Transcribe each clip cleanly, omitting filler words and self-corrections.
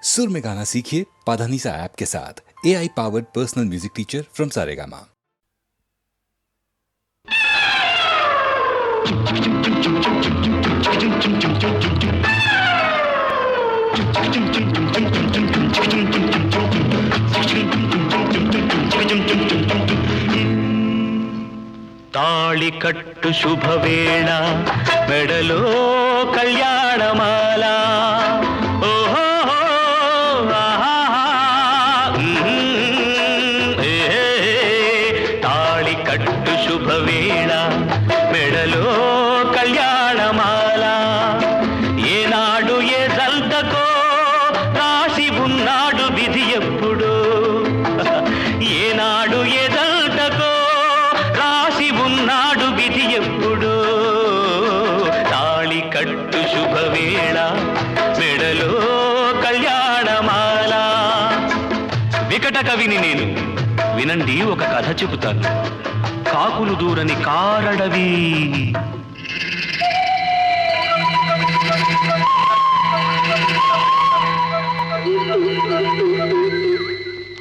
सुर में गाना सीखिए पाधानीसा ऐप के साथ। AI powered personal music teacher from Saregama. తాళి కట్టు శుభవేళ మెడలో కళ్యాణమాల ఓహో తాళి కట్టు శుభవేళ మెడలో కళ్యాణమాల ఏనాడు ఏ జల్దకో రాసి ఉన్నాడు విధి ఎప్పుడు ఏనాడు ఏ జల్దకో రాసి ఉన్నాడు విధి ఎప్పుడు తాళి కట్టు శుభవేళ మెడలో కళ్యాణమాల. వికట కవిని నేను, వినండి ఒక కథ చెబుతాను. కాకులు దూరని కారడవి.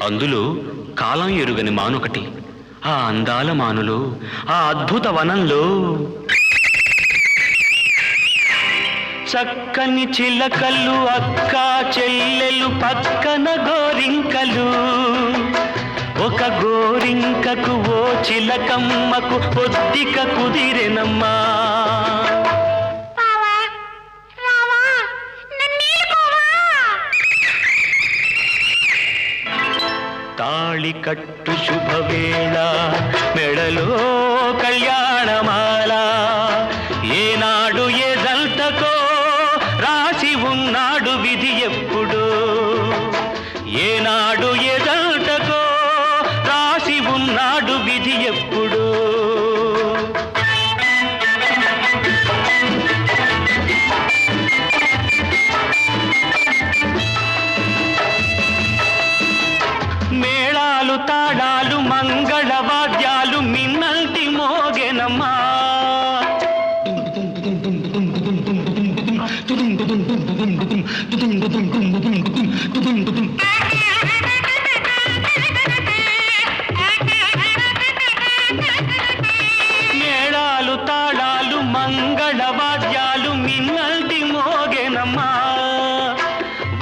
అందులో కాలం ఎరుగని మానొకటి. ఆ అందాల మానులో, ఆ అద్భుత వనంలో చక్కని చిలకలు, అక్క చెల్లెలు, పక్కన గోరింకలు. ఒక గోరింకకు ఓ చిలకమ్మకు పొద్దిక కుదిరెనమ్మా. తాళి కట్టు శుభవేళ మెడలో కళ్యాణమాల ఏనాడు ఏ జల్తకో రాసి ఉన్నాడు విధి ఎప్పుడు ఏనాడు ఏ జల్తకో రాసి ఉన్నాడు విధి ఎప్పుడు. మేళాలు తాళాలు మంగళ వాద్యాలు మిన్నల్టి మోగెనమ్మా. మేళాలు తాళాలు మంగళ వాద్యాలు మిన్నల్టి మోగెనమ్మా.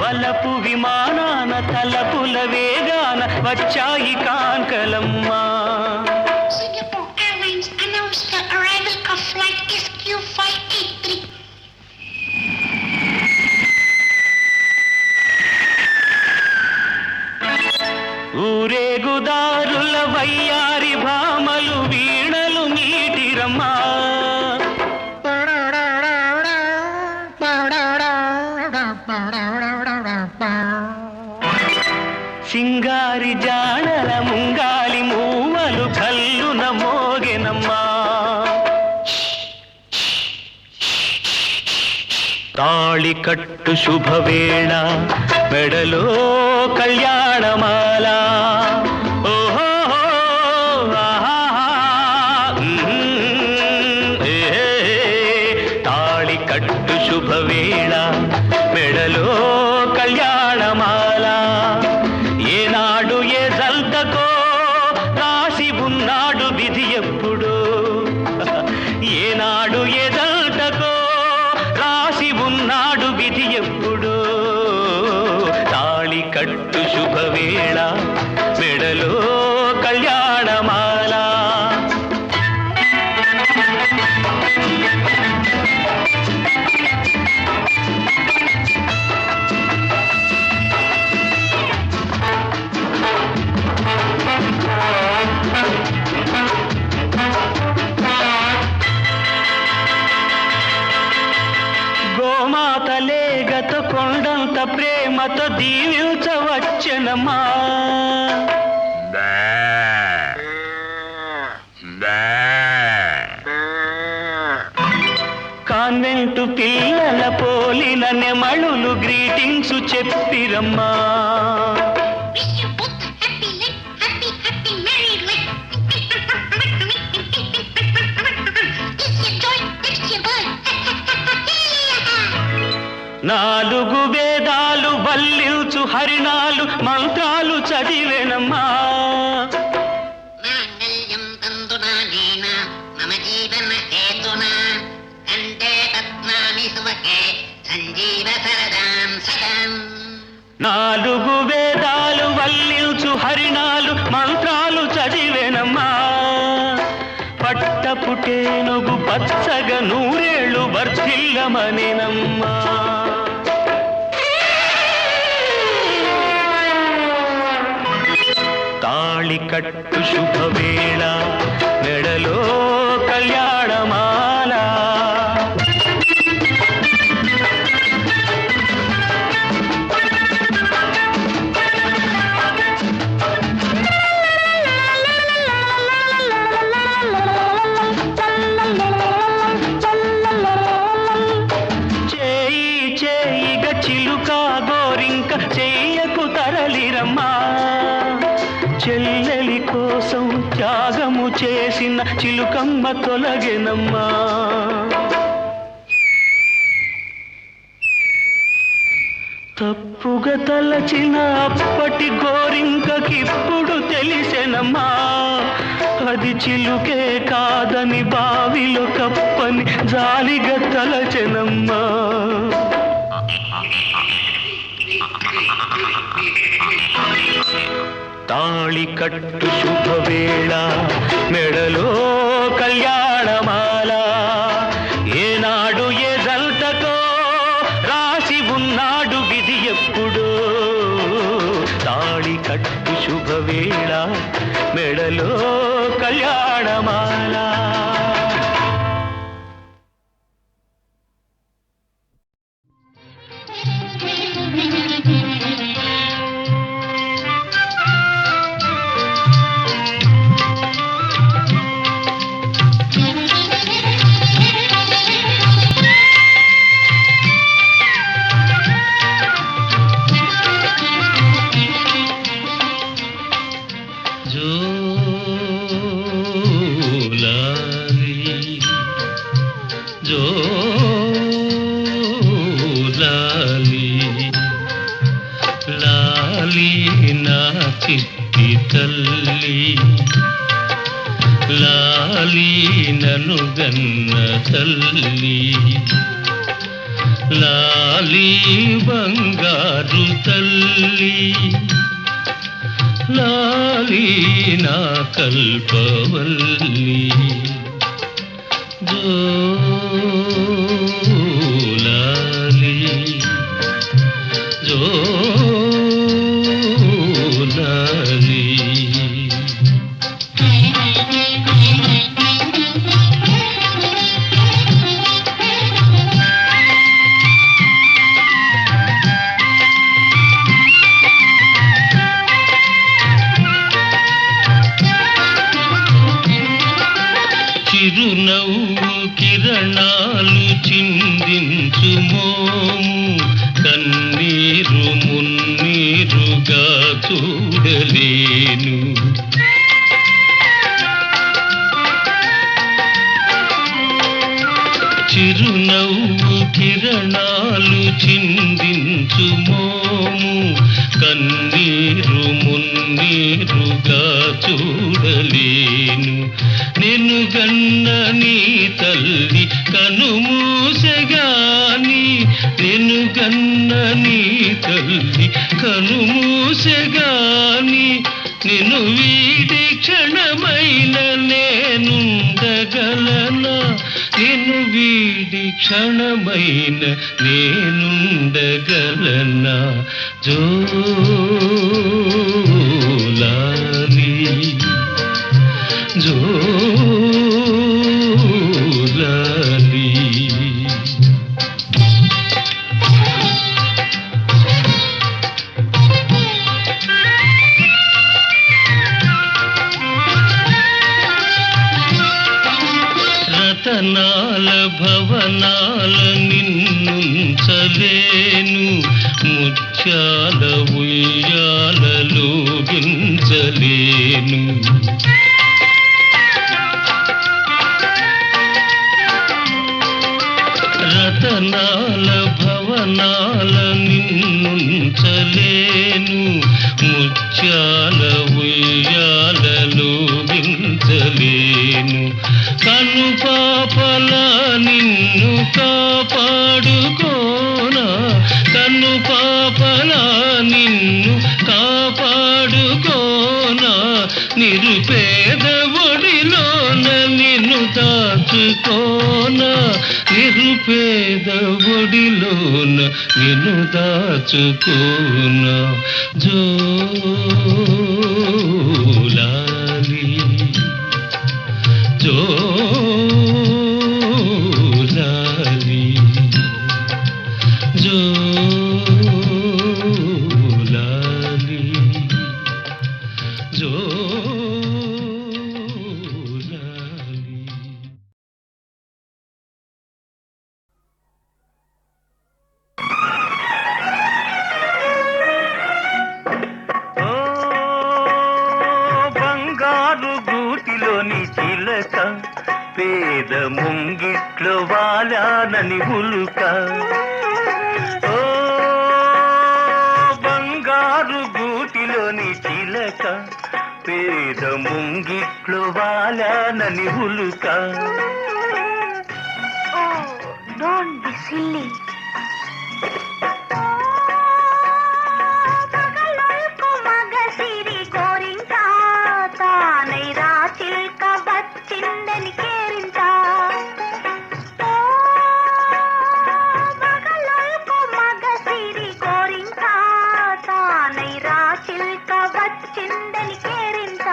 వలపు విమానాన తలపుల వేగాన వచ్చాయి కాంకలమ్మా. Singapore Airlines announced the arrival of flight SQ583. ఊరేగుదారుల వయ్యారి భామలు వీణలు మీటిరమ్మా. సింగారి జాడల ముంగాలి మూవలు కల్లున మోగెనమ్మా. తాళి కట్టు శుభవేళ మెడలో కళ్యాణమాల ఓహో తాళి కట్టు శుభవేళ మెడలో కళ్యాణమాల ఏనాడు ఏ జల్తకో రాసి ఉన్నాడు విధి ఎప్పుడు ఏనాడు ఏ జల్తకో రాసి ఉన్నాడు విధి ఎప్పుడు తాళి కట్టు శుభవేళ మెడలో కళ్యాణమాల. గోమాత లేగతో కొండంత ప్రేమతో దీవించవచ్చెనమ్మా. కాన్వెంటు పిల్లల పోలిన నెమళులు greetings చెప్పిరమ్మా. Wish you both a happy life, happy, happy married life. This your joy, next your boy. నాలుగు వేదాలు వల్లించు హరిణాలు మంత్రాలు చదివేనమ్మా. మాంగళ్యం తంతునా నేన మమ జీవన హేతునా కంఠే పద్మామి సువకే సంజీవ సరదాం సదాం. 4 వేదాలు వల్లించు హరిణాలు మంత్రాలు చదివేనమ్మా. పట్టపుటేనుగు పచ్చగ 100 ఏళ్ళు వర్ధిల్లమనేనమ్మా. తాళి కట్టు శుభవేళ మెడలో కళ్యాణమాల. చిలుక గోరింక చెయ్యకు తరలిరమ్మా. చెల్లెలి కోసం త్యాగము చేసిన చిలుకమ్మ తొలగెనమ్మా. తప్పుగా తలచిన అప్పటి గోరింకకిప్పుడు తెలిసెనమ్మా. అది చిలుకే కాదని బావిలో కప్పని జాలిగా తలచెనమ్మా. తాళి కట్టు శుభవేళ మెడలో కళ్యాణమాల. ఏనాడు ఏ జంటతో రాసి ఉన్నాడు విధి ఎప్పుడో. తాళి కట్టు శుభవేళ మెడలో కళ్యాణమాల. చిట్టి తల్లి లాలి నను గన్న తల్లి. లాలి బంగారు తల్లి లాలి నా కల్పవల్లి. జోలాలి జోలాలి. చిరునవ్వు కిరణాలు చిందించు మోము కన్నీరు మున్నీరుగా చూడలేను. చిరునవ్వు కిరణాలు చిందించు మోము కన్నీరు మున్నీరుగా చూడలేను. నిన్ను గన్న నీ తల్లి కనుమూసెగాని నిన్ను గన్న నీ తల్లి కనుమూసెగాని నిన్ను వీడి క్షణమైన నేనుండగలనా. నిన్ను వీడి క్షణమైన నేనుండగలనా. జోలాలి జోలాలి. రతనాల భవనాల నిన్నుంచలేను. ముత్యాల ఉయ్యాలలో గించలేను. రతనాల భవనాల నిన్నుంచలేను. ఊహించలేను, ముత్యాల ఉయ్యాలలో గించలేను. కను పాపల నిన్ను కాపాడుకోనా, కను పాపల నిన్ను కాపాడుకోనా, నిరుపేద ఒడిలోన నిన్ను దాచుకోనా, నిరుపేద ఒడిలోన నిన్ను దాచుకోనా. జోలాలి జోలాలి జోలాలి జోలాలి. ఓ బంగారు గూటిలోని చిలక, పేద ముంగిట్లో వాలానని ఉలుక. ఓ బంగారు గూటిలోని చిలక, పేద ముంగిట్లో వాలానని ఉలుక. Oh, don't be silly. పగలొల్కు మగసిరి గోరింట, తానై రా చిల్క వచ్చిందని కేరింట. పగలొల్కు మగసిరి గోరింట, తానై రా చిల్క వచ్చిందని కేరింట.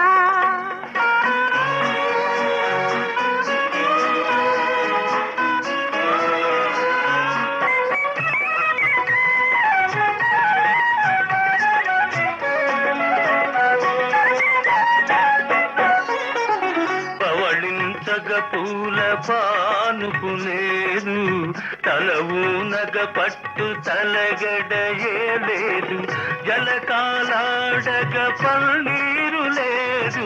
పవళించగ పూల పానుకునేదు, తల ఊనగ పట్టు తలగడయేలేదు. జలకాలాడగ పన్నీరు లేదు,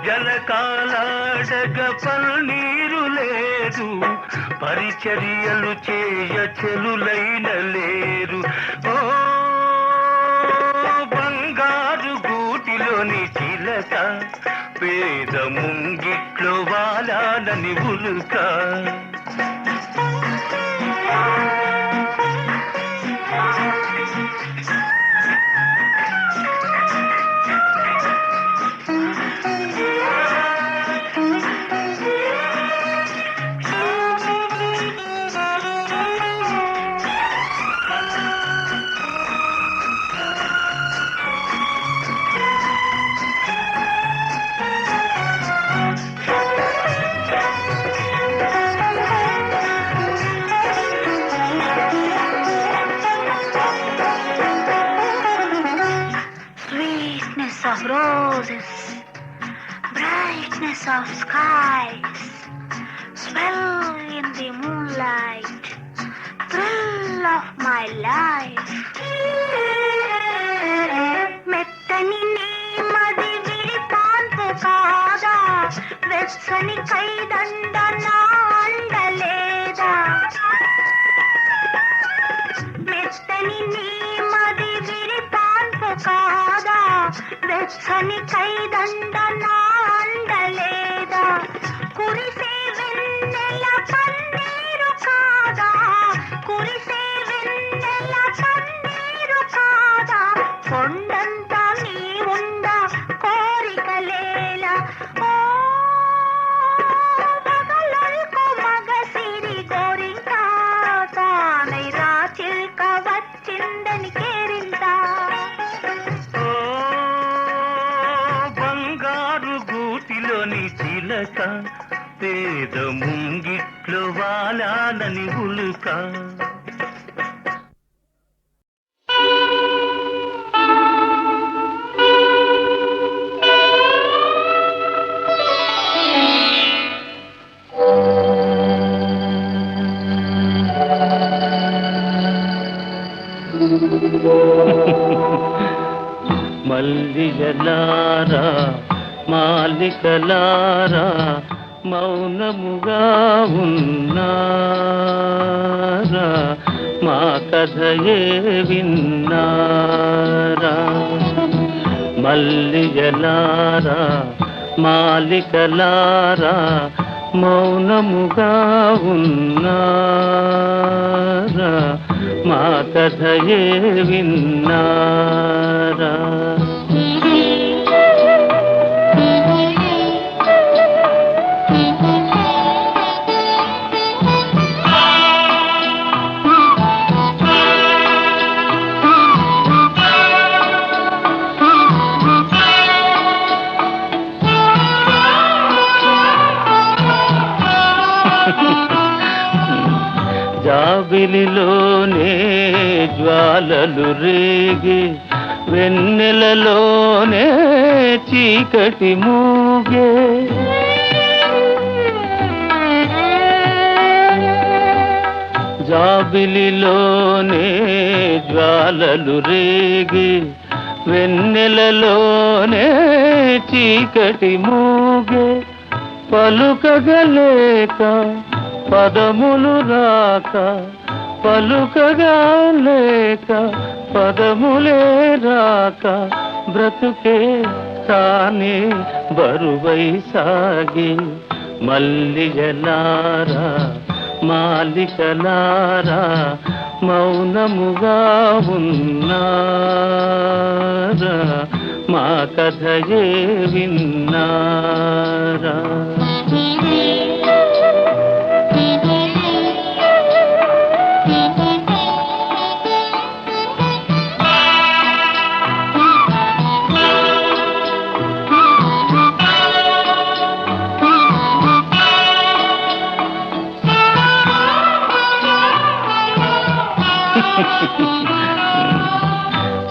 జలకాలాడగ పన్నీరు లేదు. పరిచర్యలు చేయ చెలులైన లేరు. ఓ బంగారు గూటిలోని చిలక, పేద ముంగిట్లో వాలానని ఉలుక. Sweetness of roses, brightness of skies, swell in the moonlight, thrill of my life. మెత్తని నీ మది విరిపాన్పు కాదా, వెచ్చని కైదండ నా అండలేదా. మెత్తని నీ మది విరిపాన్పు కాదా, వెచ్చని కైదండ నా అండలేదా. కురిసే వెన్నెల పన్నీరు కాదా, కురిసే వెన్నెల పన్నీరు కాదా. కొండంతా నీ ఉండ కోరికలేలా. ఓ పగలొల్కు మగసిరి గోరింట, తానై రా చిల్క వచ్చిందని కేరింట. ఓ బంగారు గూటిలోని చిలక, పేద ముంగిట్లో వాలానని ఉలుక. మల్లిగలారా మాలికలారా మౌనముగా ఉన్నారా, మా కథయే విన్నారా మల్లియలారా మాలికలారా మౌనముగా ఉన్నారా మా కథయే విన్నారా జాబిలిలోనే జ్వాలలు రేగి వెన్నెలలోనే చీకటి మూగే జాబిలిలోనే జ్వాలలు రేగి వెన్నెలలోనే చీకటి మూగే పలుకగలేక పదములు రాక పలుకగా లేక పదములే రాక బ్రతుకే తానే బరువై సాగి మల్లియలారా మాలికలారా మౌనముగా ఉన్నారా మా కథయే విన్నారా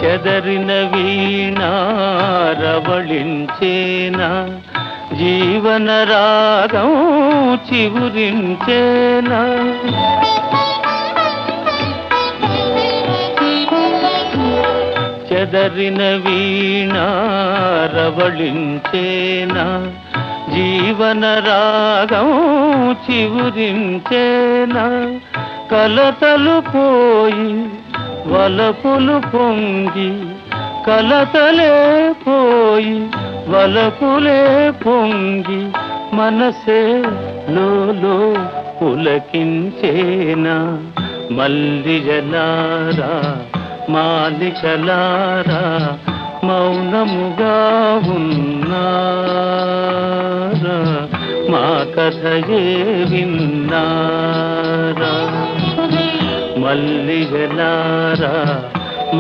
చెదరిన వీణారవళించేనా జీవన రాగం చిగురించేనా చెదరిన వీణారవళించేనా జీవన రాగం చిగురించేనా కలతలు పోయి వలపులు పొంగి కలతలే పోయి వలపులే పొంగి మనసే లోలో పులకించేనా మల్లియలారా మాలికలారా మౌనముగా ఉన్నారా మా కథయే విన్నారా మల్లిగలారా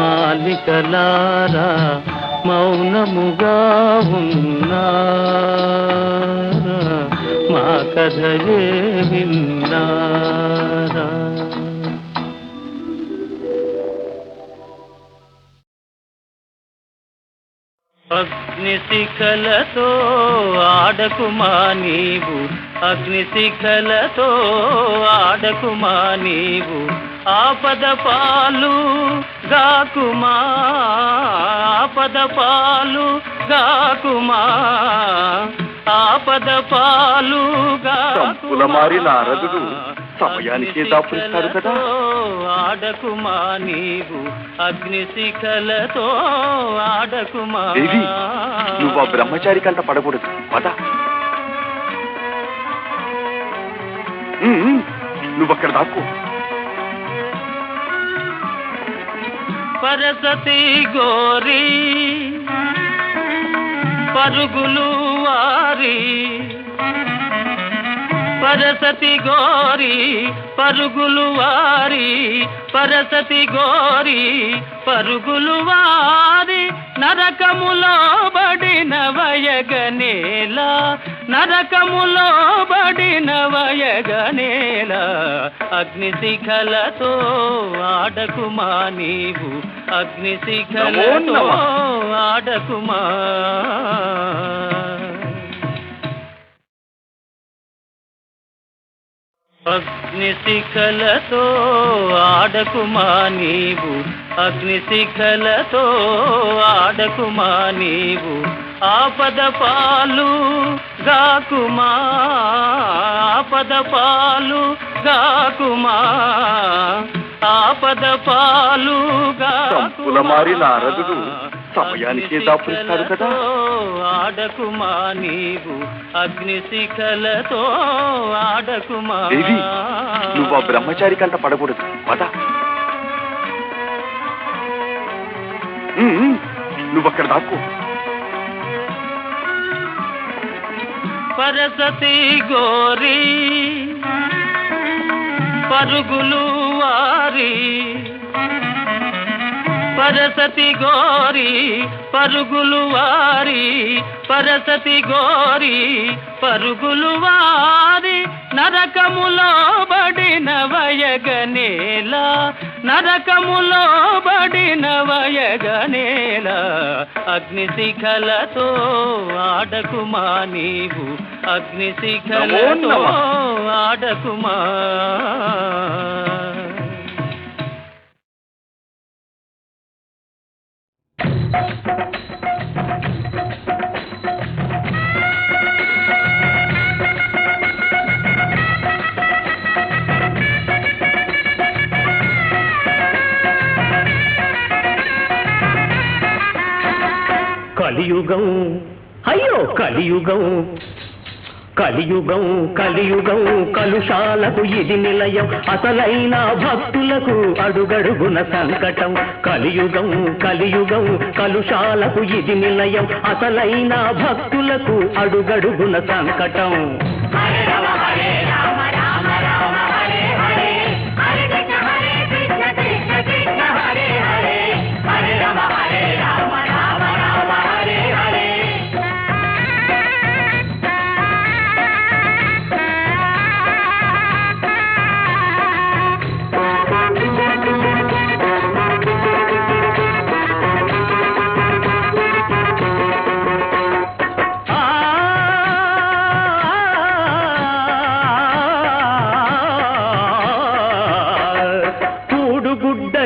మాలికలారా మౌనముగా ఉన్నారా మా కథయే విన్నారా అగ్నిశిఖలతో ఆడకుమా నీవు అగ్నిశిఖలతో ఆడకుమా నీవు ఆపద పాలు గాకుమా ఆపద పాలు గాకుమా ఆపద పాలు సంపుల మారి నారదుడు సమయానికి దాపురిస్తాడు కదా. ఆడకుమా నీవు అగ్నిశిఖలతో ఆడకుమా. దేవి, నువ్వు ఆ బ్రహ్మచారి కంట పడకూడదు. పద, నువ్వక్కడ దాక్కు. పరసతి గోరి పరుగులు వారి పరసతి గోరి పరుగులు వారి పరసతి గోరి పరుగులు వారి నరకములో బడిన వయగనేలా నరకములో బడిన వయగనేలా అగ్నిశిఖలతో ఆడకుమా నీవు అగ్నిశిఖలతో ఆడకుమా. అగ్నిశిఖలతో ఆడకుమా నీవు అగ్నిశిఖలతో ఆడకుమా నీవు ఆపద పాలు గాకుమా ఆపద పాలు గాకుమా ఆపద పాలుగా సంపుల మారి నారదుడు సమయానికే దాపురిస్తాడు కదా. ఆడకుమా నీవు అగ్నిశిఖలతో ఆడకుమా. దేవి, నువ్వు ఆ బ్రహ్మచారి కంట పడకూడదు. పద. నువ్వక్కడ దాక్కు. పరసతి గోరి పరుగులు వారి, పరసతి గోరి పరుగులు వారి, పరసతి గోరి పరుగులు వారి, నరకములో బడిన వయగనేల, నరకములో బడిన వయగనేల, అగ్నిశిఖలతో ఆడకుమా నీవు అగ్నిశిఖలతో ఆడకుమా. కలియుగం అయ్యో కలియుగం, కలియుగం కలియుగం కలుషాలకు ఇది నిలయం, అసలైన భక్తులకు అడుగడుగున సంకటం. కలియుగం కలియుగం కలుషాలకు ఇది నిలయం, అసలైన భక్తులకు అడుగడుగున సంకటం. హరే రామ హరే రామ రామ రామ హరే హరే, హరే కృష్ణ హరే కృష్ణ కృష్ణ కృష్ణ హరే హరే, హరే రామ హరే రామ రామ రామ హరే హరే.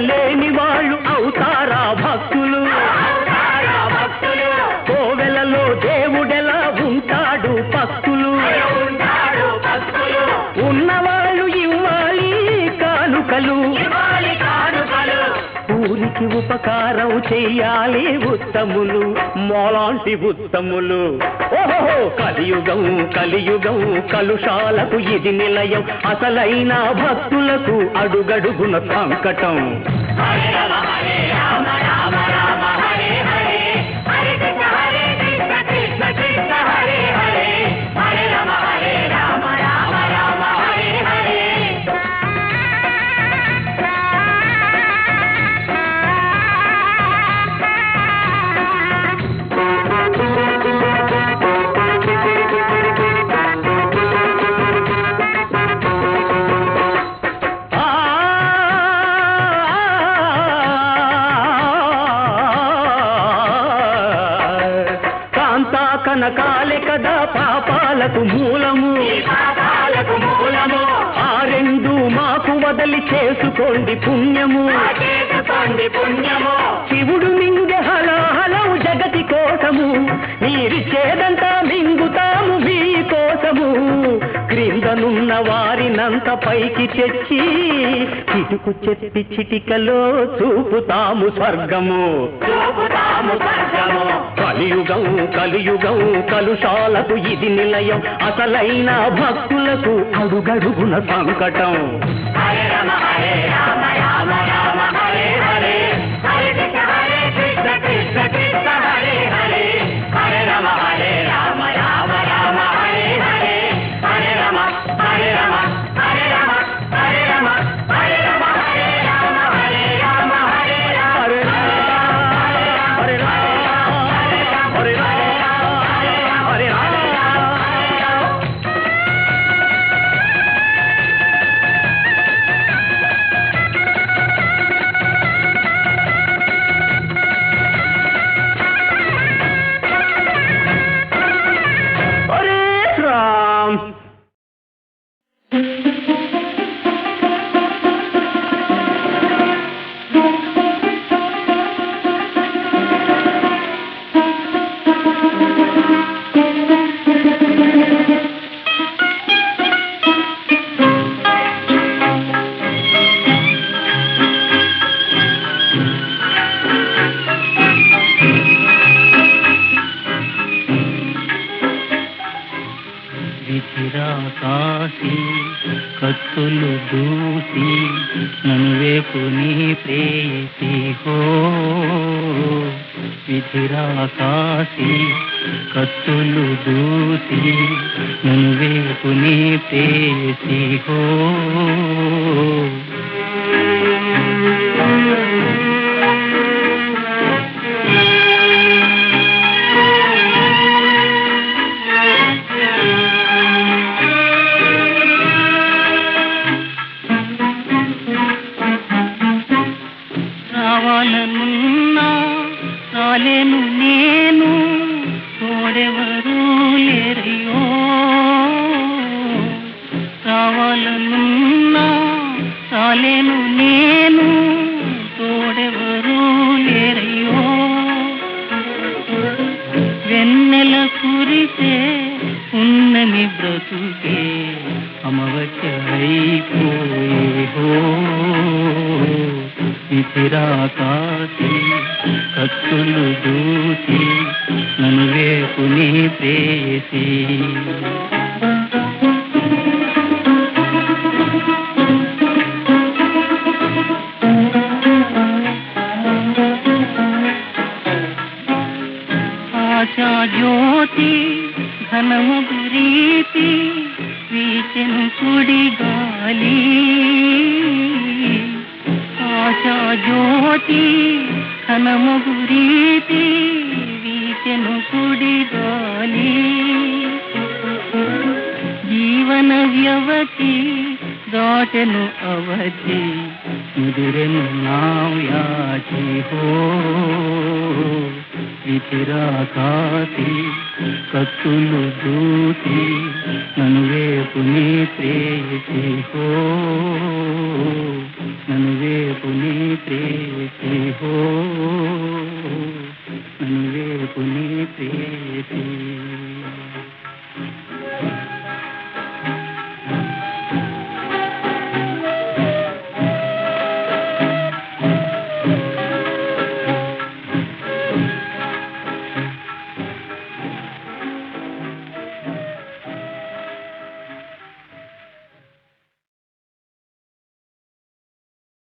లేని వాళ్ళు అవుతారా భక్తులు, కోవెలలో దేవుడెలా ఉంటాడు భక్తులు, ఉన్నవాళ్ళు ఇవ్వాలి కానుకలు, ఊరికి ఉపకారం చెయ్యాలి ఉత్తములు, మోలాంటి ఉత్తములు. ఓహో కలియుగం కలియుగం కలుషాలకు ఇది నిలయం, అసలైన భక్తులకు అడుగడుగున సంకటం. హరే రామ హరే రామ రామ రామ హరే హరే, హరే కృష్ణ హరే కృష్ణ కృష్ణ కృష్ణ హరే హరే, హరే రామ హరే రామ రామ రామ హరే హరే. కనకాలే కదా పాపాలకు మూలము, ఆ రెండు మాకు వదలి చేసుకోండి పుణ్యము, శివుడు మింగె హలాహలం జగతి కోసము, మీరిచ్చేదంతా మింగుతాము మీ కోసము, క్రిందనున్న వారినంత పైకి తెచ్చి చిటుకు చెప్పి చిటికలో చూపుతాము స్వర్గము. కలియుగం కలియుగం కలుషాలకు ఇది నిలయం, అసలైన భక్తులకు అడుగడుగున సంకటం. హరే రామ హరే రామ రామ రామ హరే హరే, హరే కృష్ణ హరే కృష్ణ కృష్ణ కృష్ణ హరే హరే, హరే రామ హరే రామ రామ రామ హరే హరే, హరే రామ హరే రామ హరే రామ హరే రామ హరే రామ హరే రామ హరే రామ హరే రామ హరే రామ హరే రామ హరే రామ. కాసి కత్తులు దూసి నన్ను వేపు నీ ప్రేయసి హో విధిరా కాసి కత్తులు దూసి నన్ను వేపు నీ ప్రేయసి హో రావాలనున్నా రాలేను నేను తోడెవరూ లేరయ్యో రావాలనున్నా రాలేను నేను తోడెవరూ లేరయ్యో వెన్నెల కురిసే ఉన్నమి బ్రతుకే అమవచైపోయే హో విధిరా కాసి కత్తులు దూసి నన్ను వేపు నీ ప్రేయసి ఆశా జ్యోతి ఘనము గురీతి వీచెను కుడి గాలి ఆశా జ్యోతి ఘనము గురీతి వీచెను కుడి గాలి జీవన వ్యవతి దాటెను అవధి ముదిరెను నా వ్యాధి హో విధిరా కాసి కత్తులు దూసి నన్ను వేపు నీ ప్రేయసి హో